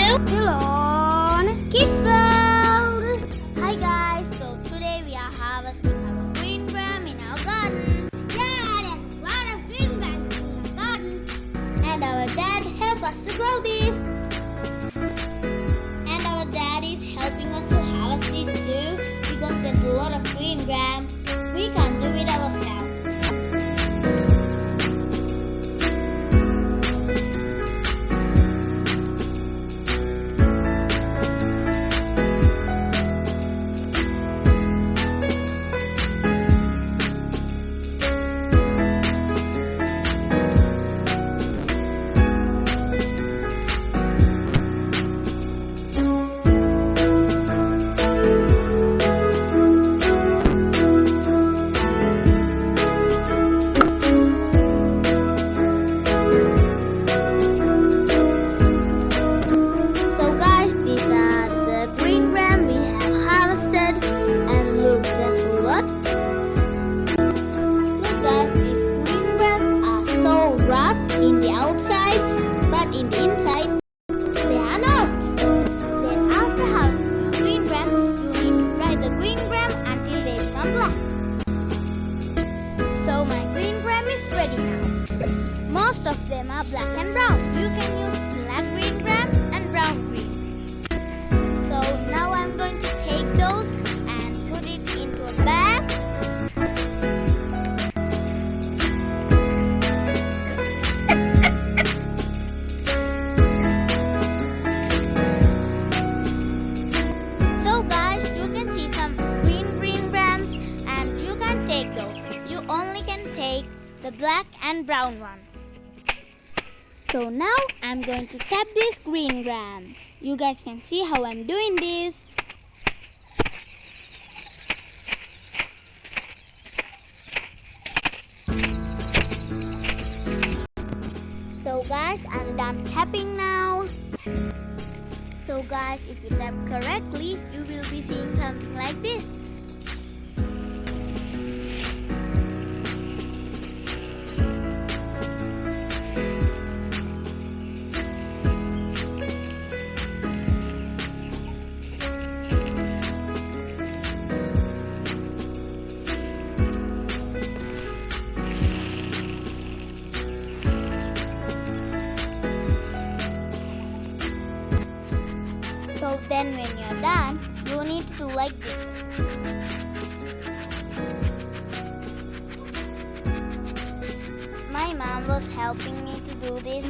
Ceylon Kids World! Hi guys, so today we are harvesting our green gram in our garden. Yeah, there's a lot of green gram in our garden. And our dad helped us to grow this. And our dad is helping us to harvest this too because there's a lot of green gram. We can't do it ourselves. In the outside, but in the inside, they are not. Then after harvesting the green gram, you need to fry the green gram until they become black. So my green gram is ready now. Most of them are black and brown. You can use black green gram and brown green. So now I'm going to take those and put it into a bag. The black and brown ones. So now I'm going to tap this green gram. You guys can see how I'm doing this. So guys, I'm done tapping now. So guys, if you tap correctly, you will be seeing something like this. So then when you're done, you need to do like this. My mom was helping me to do this.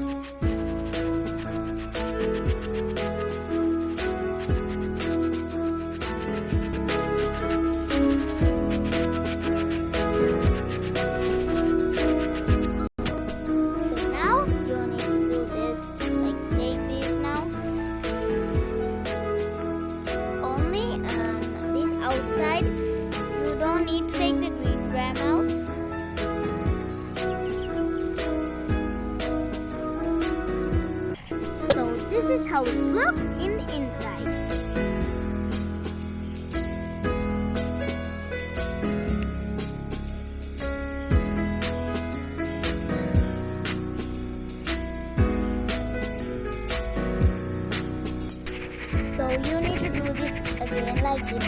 So now you need to do this, like take this now. Outside, you don't need to take the green gram out. So this is how it looks in the inside. So you need to do this again like this.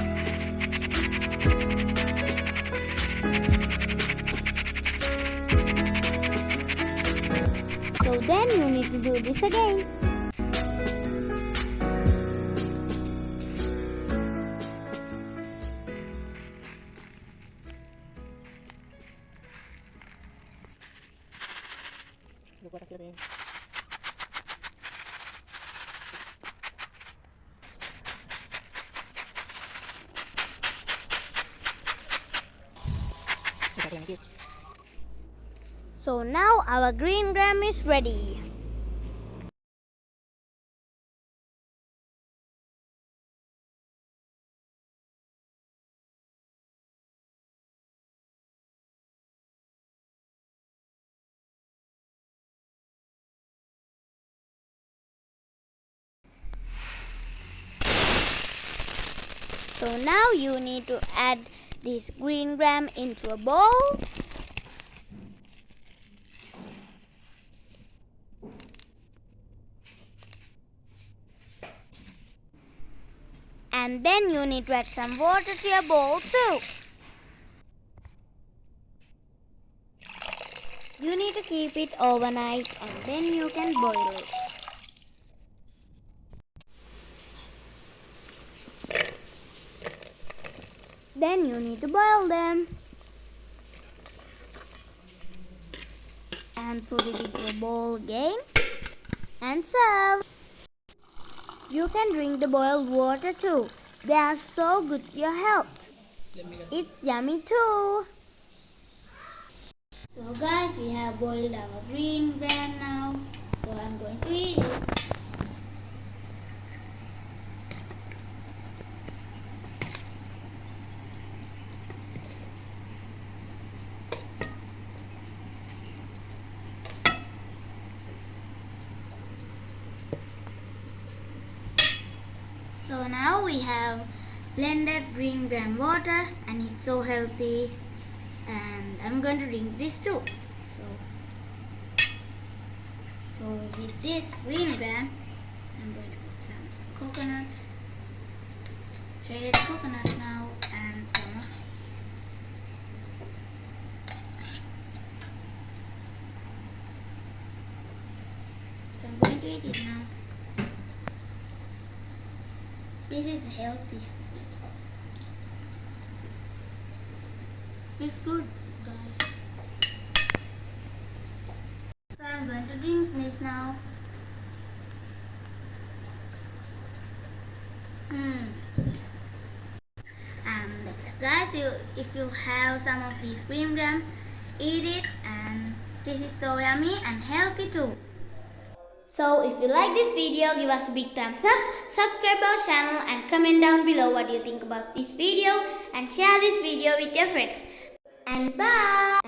So then you need to do this again. So now our green gram is ready. So now you need to add this green gram into a bowl. And then you need to add some water to your bowl too. You need to keep it overnight and then you can boil it. Then you need to boil them. And put it into a bowl again. And serve. You can drink the boiled water too. They are so good to your health. It's yummy too. So guys, we have boiled our green gram now. So I'm going to eat it. So now we have blended green gram water and it's so healthy, and I'm going to drink this too. So with this green gram, I'm going to put some coconut, shredded coconut now, and some of this. So I'm going to eat it now. This is healthy. It's good, guys. So I'm going to drink this now. And guys, if you have some of these green gram, eat it, and this is so yummy and healthy too. So if you like this video, give us a big thumbs up, subscribe our channel and comment down below what you think about this video, and share this video with your friends. And bye!